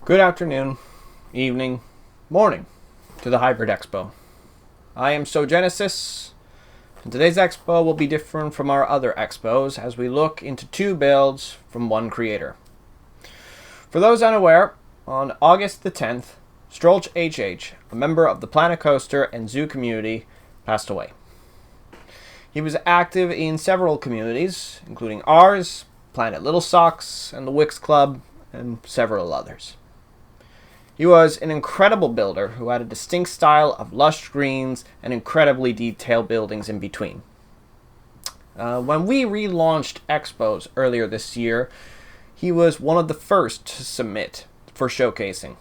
Good afternoon, evening, morning to the Hybrid Expo. I am Genesis, and today's expo will be different from our other expos as we look into two builds from one creator. For those unaware, on August the 10th, StrolchHH, a member of the Planet Coaster and Zoo community, passed away. He was active in several communities, including ours, Planet Little Socks, and the Wix Club, and several others. He was an incredible builder who had a distinct style of lush greens and incredibly detailed buildings in between. When we relaunched Expos earlier this year, he was one of the first to submit for showcasing.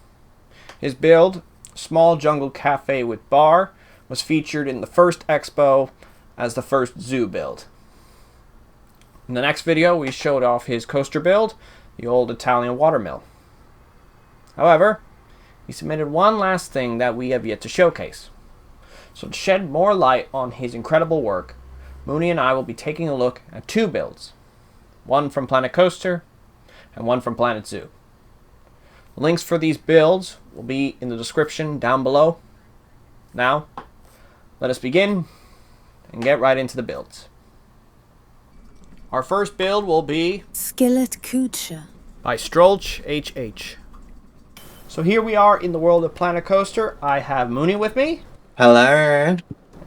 His build, Small Jungle Cafe with Bar, was featured in the first Expo as the first zoo build. In the next video, we showed off his coaster build, the old Italian watermill. However, he submitted one last thing that we have yet to showcase. So to shed more light on his incredible work, Moony and I will be taking a look at two builds. One from Planet Coaster and one from Planet Zoo. The links for these builds will be in the description down below. Now, let us begin and get right into the builds. Our first build will be StrolchHH by StrolchHH. So here we are in the world of Planet Coaster. I have Moony with me. Hello.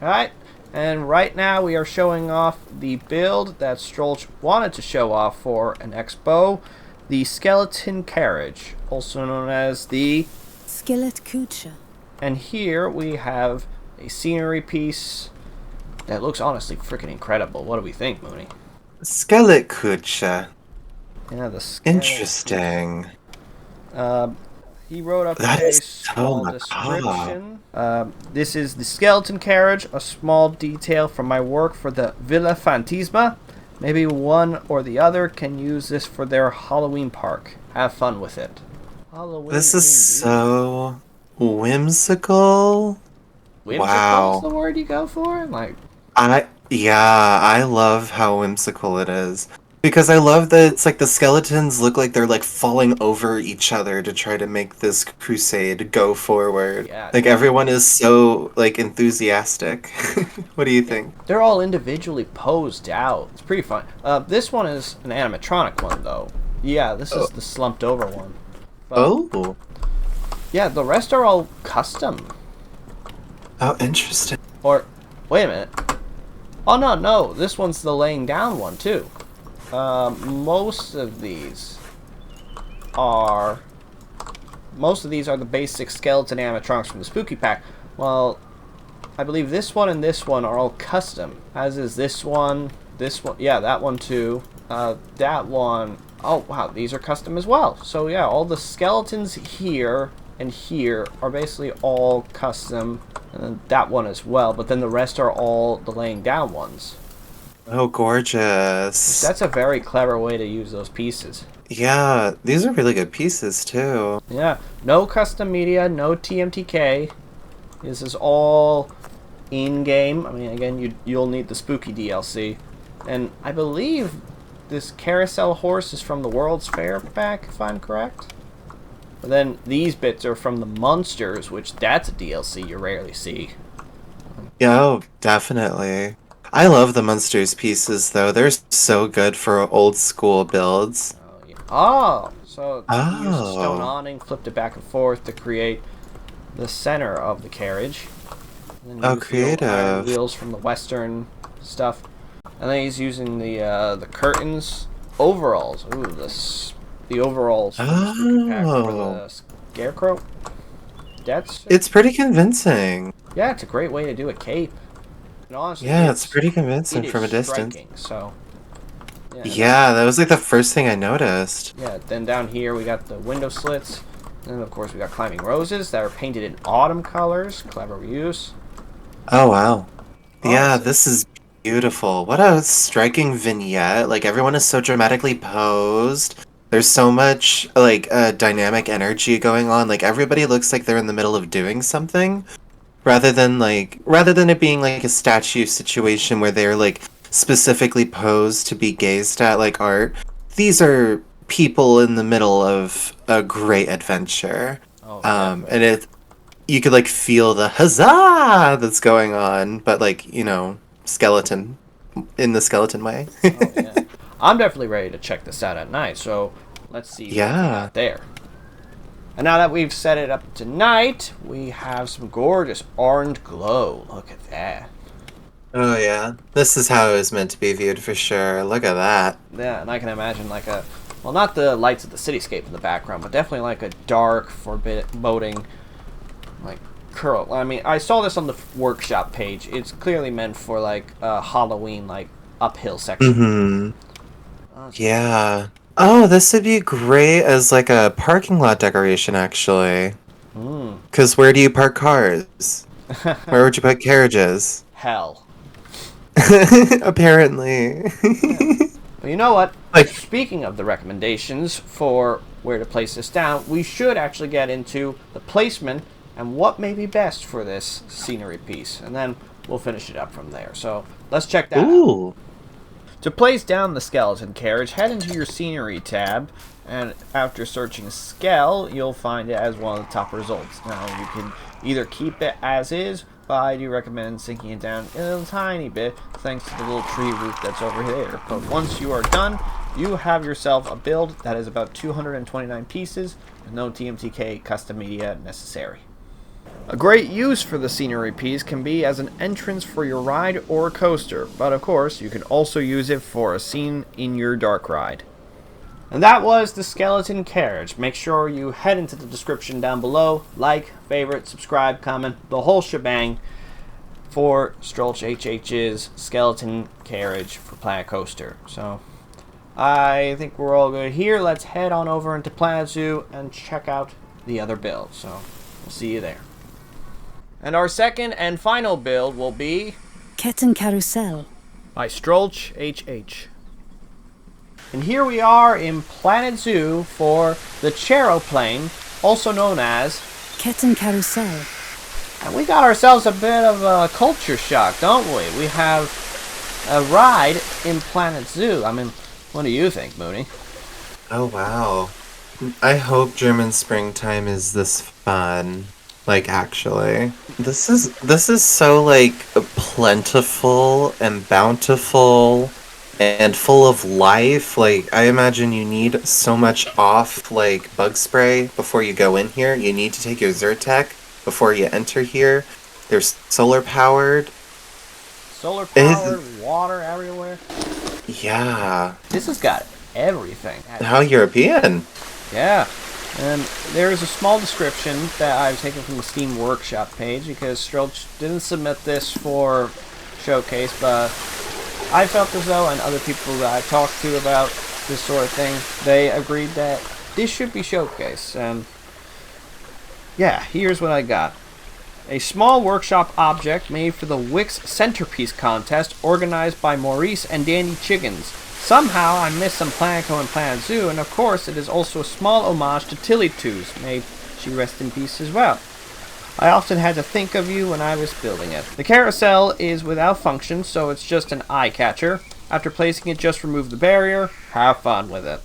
Alright, and right now we are showing off the build that Strolch wanted to show off for an expo, the skeleton carriage, also known as the StrolchHH. And here we have a scenery piece that looks honestly freaking incredible. What do we think, Moony? StrolchHH. Yeah, the skeleton. Interesting. He wrote up That a is so small macabre. description. This is the skeleton carriage, a small detail from my work for the Villa Fantasma. Maybe one or the other can use this for their Halloween park. Have fun with it. Halloween. This is indeed. so whimsical. Whimsical wow. is the word you go for? Like, I love how whimsical it is. Because I love that it's like the skeletons look like they're like falling over each other to try to make this crusade go forward. Yeah. Like everyone is so like enthusiastic. What do you think? they're all individually posed out. It's pretty fun. This one is an animatronic one, though. Yeah, this is the slumped over one. But, Oh. yeah, the rest are all custom. Oh, interesting. Or, wait a minute. Oh, no, this one's the laying down one, too. Most of these are the basic skeleton animatronics from the Spooky Pack. Well, I believe this one and this one are all custom, as is this one, yeah, that one too, that one. Oh, wow, these are custom as well. So, yeah, all the skeletons here and here are basically all custom, and then that one as well, but then the rest are all the laying down ones. Oh, gorgeous. That's a very clever way to use those pieces. Yeah, these are really good pieces too. Yeah, no custom media, no TMTK. This is all in-game. I mean, again, you'll need the spooky DLC. And I believe this carousel horse is from the World's Fair pack, if I'm correct. But then these bits are from the Monsters, which that's a DLC you rarely see. Yeah, oh, definitely. I love the Monsters pieces though. They're so good for old school builds. Oh, yeah. Oh, so you used a Oh. stone awning, flipped it back and forth to create the center of the carriage. And then Oh, used the old iron creative. wheels from the Western stuff. And then he's using the curtains, overalls. Ooh, the overalls from the Spooky Pack for the scarecrow. That's It's pretty convincing. yeah, it's a great way to do a cape. And honestly, Yeah, it's pretty it convincing is from a distance. striking, so yeah. Yeah, that was like the first thing I noticed. Yeah, then down here we got the window slits. And then of course we got climbing roses that are painted in autumn colors. Clever use. Oh, wow. Yeah, Awesome. this is beautiful. What a striking vignette. Like, everyone is so dramatically posed. There's so much, like, dynamic energy going on. Like, everybody looks like they're in the middle of doing something. Rather than it being, like, a statue situation where they're, like, specifically posed to be gazed at like art. These are people in the middle of a great adventure. Oh, And you could like feel the huzzah that's going on, but like, skeleton in the skeleton way. oh yeah. I'm definitely ready to check this out at night. So let's see what we Yeah. got there. And now that we've set it up tonight, we have some gorgeous orange glow. Look at that. Oh yeah. This is how it was meant to be viewed for sure. Look at that. Yeah, and I can imagine like well, not the lights of the cityscape in the background, but definitely like a dark, foreboding, like curl. I mean, I saw this on the workshop page. It's clearly meant for like a Halloween, like uphill section. Mm-hmm. Yeah. Oh, this would be great as like a parking lot decoration, actually. Because where do you park cars? Where would you put carriages? Hell. Apparently. Well, you know what? Like- Speaking of the recommendations for where to place this down, we should actually get into the placement and what may be best for this scenery piece. And then we'll finish it up from there. So let's check that out. Ooh. To place down the skeleton carriage, head into your scenery tab, and after searching Skell, you'll find it as one of the top results. Now, you can either keep it as is, but I do recommend sinking it down a little tiny bit, thanks to the little tree root that's over there. But once you are done, you have yourself a build that is about 229 pieces, with no TMTK custom media necessary. A great use for the scenery piece can be as an entrance for your ride or coaster, but of course you can also use it for a scene in your dark ride. And that was the skeleton carriage. Make sure you head into the description down below, like, favorite, subscribe, comment, the whole shebang for StrolchHH's skeleton carriage for Planet Coaster. So I think we're all good here. Let's head on over into Planet Zoo and check out the other builds. So we'll see you there. And our second and final build will be Kettenkarussell. by StrolchHH. And here we are in Planet Zoo for the Charoplane, also known as Kettenkarussell. And we got ourselves a bit of a culture shock, don't we? We have a ride in Planet Zoo. I mean, what do you think, Moony? Oh wow. I hope German springtime is this fun. Like actually. This is so like plentiful and bountiful and full of life. Like I imagine you need so much off like bug spray before you go in here. You need to take your Zyrtec before you enter here. They're solar powered. Solar powered, water everywhere. Yeah. This has got everything. How European. Yeah. And there is a small description that I've taken from the Steam Workshop page because Strolch didn't submit this for Showcase, but I felt as though, and other people that I've talked to about this sort of thing, they agreed that this should be Showcase. And yeah, here's what I got. A small workshop object made for the Wix Centerpiece Contest organized by Maurice and Danny Chiggins. Somehow I missed some Planco and Planet Zoo, and of course it is also a small homage to Tilly Toos. May she rest in peace as well. I often had to think of you when I was building it. The carousel is without function, so it's just an eye catcher. After placing it, just remove the barrier. Have fun with it.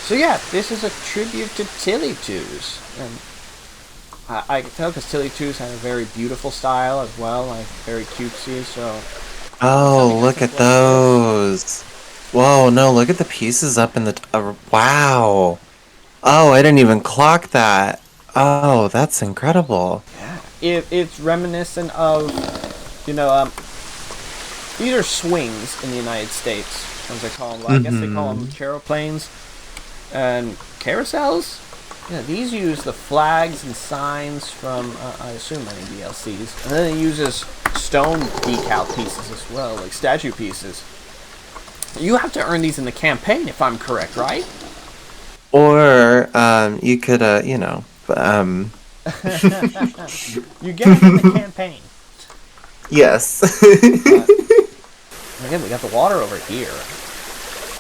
So yeah, this is a tribute to Tilly Toos. And I can tell because Tilly Toos had a very beautiful style as well, like very cutesy, so... Oh, look at those. Whoa, no, look at the pieces up in the... wow. Oh, I didn't even clock that. Oh, that's incredible. Yeah. It's reminiscent of, these are swings in the United States, as they call them. Well, I guess they call them charoplanes. And carousels? Yeah, these use the flags and signs from, I assume, many DLCs. And then it uses stone decal pieces as well, like statue pieces. You have to earn these in the campaign, if I'm correct, right? Or, you could, You get it in the campaign. Yes. Again, we got the water over here.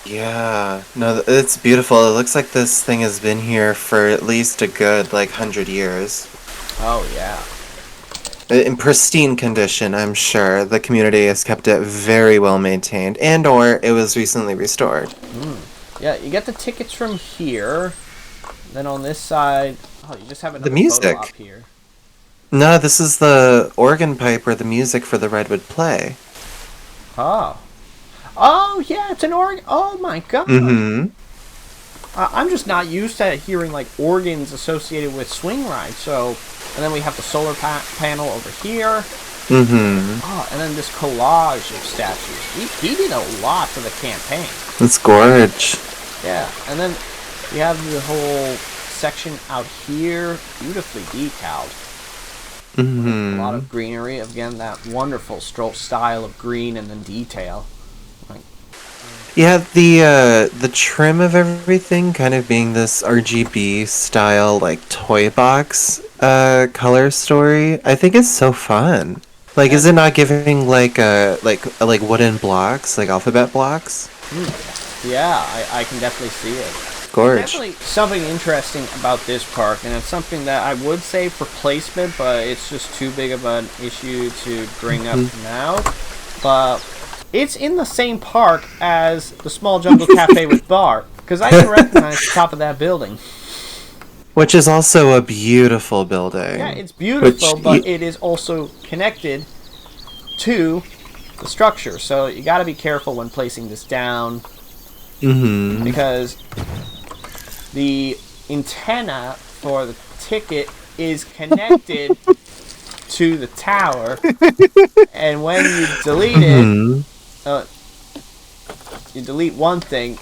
Yeah. No, it's beautiful. It looks like this thing has been here for at least a good, 100 years. Oh, yeah. In pristine condition, I'm sure. The community has kept it very well maintained, and or it was recently restored. Yeah, you get the tickets from here. Then on this side, oh, you just have another The music. photo up here. No, this is the organ pipe where the music for the Red would play. Oh. Oh, yeah, it's an organ. Oh, my God. Mm-hmm. I'm just not used to hearing, like, organs associated with swing rides. So, and then we have the solar panel over here. Mm-hmm. Oh, and then this collage of statues. He did a lot for the campaign. It's gorge. Yeah, and then we have the whole section out here, beautifully decaled. Mm-hmm. A lot of greenery. Again, that wonderful Strolch style of green and then detail. Like, Yeah, the trim of everything kind of being this RGB style, like, toy box color story, I think is so fun. Like, is it not giving like like wooden blocks, like alphabet blocks? yeah, I can definitely see it. Gorge. Definitely something interesting about this park, and it's something that I would say for placement, but it's just too big of an issue to bring up now. But it's in the same park as the Small Jungle Cafe with bar, because I can recognize the top of that building. Which is also a beautiful building. Yeah, it's beautiful, but it is also connected to the structure, so you got to be careful when placing this down. Mm-hmm. Because the antenna for the ticket is connected to the tower, and when you delete it, you delete one thing,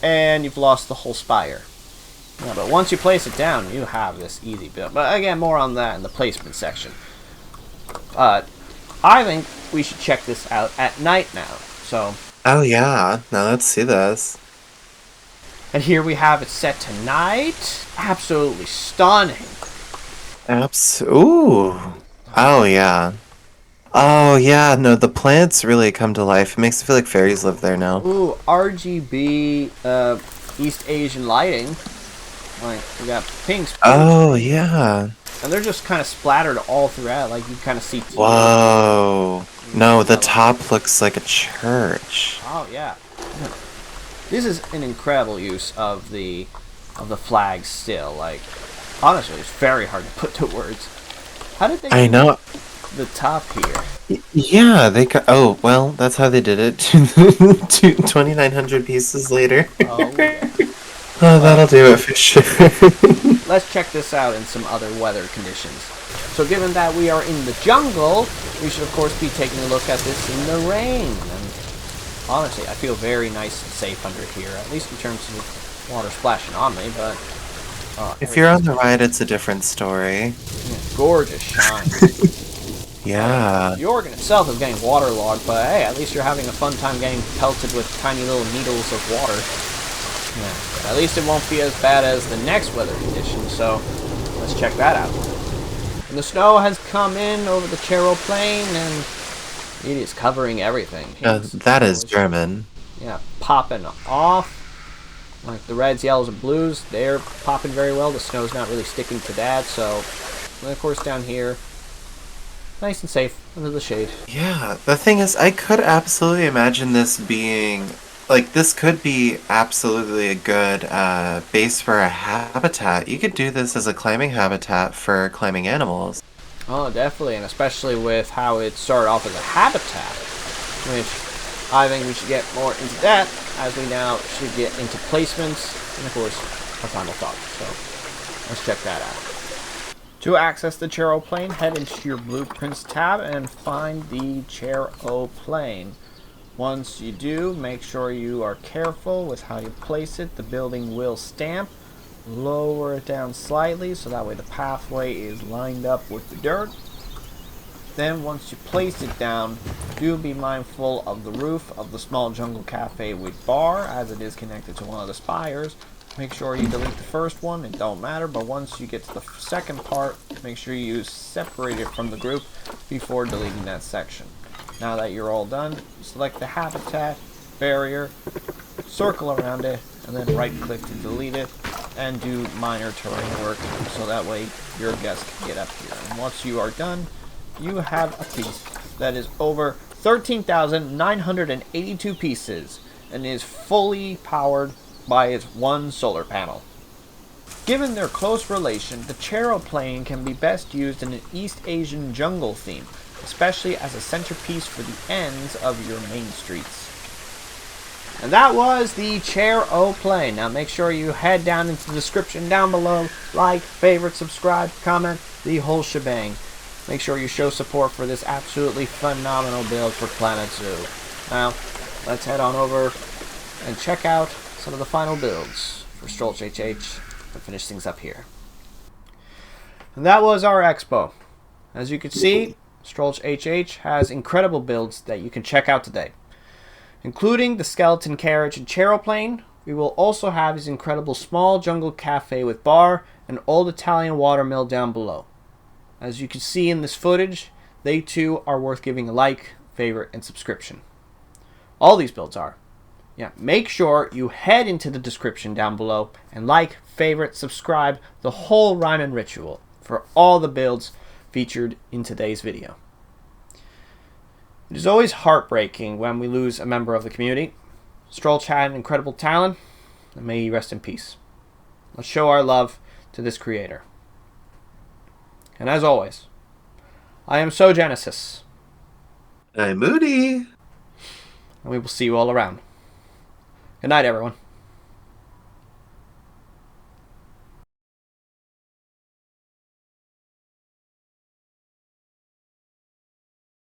and you've lost the whole spire. Yeah, but once you place it down, you have this easy build. But again, more on that in the placement section. I think we should check this out at night now. So. Oh yeah, now let's see this. And here we have it set to night. Absolutely stunning. Ooh. Oh yeah. Oh yeah, no, the plants really come to life. It makes it feel like fairies live there now. Ooh, RGB East Asian lighting. Like, we got pinks. Oh yeah. And they're just kind of splattered all throughout. Like, you kind of see. Whoa. No, the top looks like a church. Oh yeah. This is an incredible use of the flags still. Like, honestly, it's very hard to put to words. How did they I know. The top here? Yeah, oh, well, that's how they did it. 2,900 pieces later. Oh, yeah. Oh, that'll do it for sure. Let's check this out in some other weather conditions. So given that we are in the jungle, we should of course be taking a look at this in the rain. And honestly, I feel very nice and safe under here, at least in terms of water splashing on me, but... if you're on the ride, it's a different story. Yeah, gorgeous shine. Yeah. The organ itself is getting waterlogged, but hey, at least you're having a fun time getting pelted with tiny little needles of water. Yeah, at least it won't be as bad as the next weather condition, so let's check that out. And the snow has come in over the Chero Plain, and it is covering everything. That is German. Yeah, popping off. Like the reds, yellows, and blues, they're popping very well. The snow's not really sticking to that, so... And of course down here, nice and safe, under the shade. Yeah, the thing is, I could absolutely imagine this being... Like, this could be absolutely a good base for a habitat. You could do this as a climbing habitat for climbing animals. Oh, definitely, and especially with how it started off as a habitat, which I think we should get more into that, as we now should get into placements, and of course, our final thoughts. So, let's check that out. To access the Chero Plane, head into your Blueprints tab and find the Chero Plane. Once you do, make sure you are careful with how you place it. The building will stamp. Lower it down slightly so that way the pathway is lined up with the dirt. Then once you place it down, do be mindful of the roof of the Small Jungle Cafe with bar, as it is connected to one of the spires. Make sure you delete the first one, it don't matter, but once you get to the second part, make sure you separate it from the group before deleting that section. Now that you're all done, select the habitat, barrier, circle around it, and then right click to delete it, and do minor terrain work so that way your guests can get up here. And once you are done, you have a piece that is over 13,982 pieces and is fully powered by its one solar panel. Given their close relation, the Chaeroplane can be best used in an East Asian jungle theme, especially as a centerpiece for the ends of your main streets. And that was the Chaeroplane. Now make sure you head down into the description down below, like, favorite, subscribe, comment, the whole shebang. Make sure you show support for this absolutely phenomenal build for Planet Zoo. Now, let's head on over and check out some of the final builds for StrolchHH and finish things up here. And that was our expo. As you can see, StrolchHH has incredible builds that you can check out today. Including the skeleton carriage and Chaeroplane, we will also have his incredible small jungle cafe with bar and old Italian watermill down below. As you can see in this footage, they too are worth giving a like, favorite, and subscription. All these builds are. Yeah, make sure you head into the description down below and like, favorite, subscribe, the whole rhyme and ritual for all the builds featured in today's video. It is always heartbreaking when we lose a member of the community. Strolch had an incredible talent, and may he rest in peace. Let's show our love to this creator. And as always, I am Genesis. I'm Moody. And we will see you all around. Good night, everyone.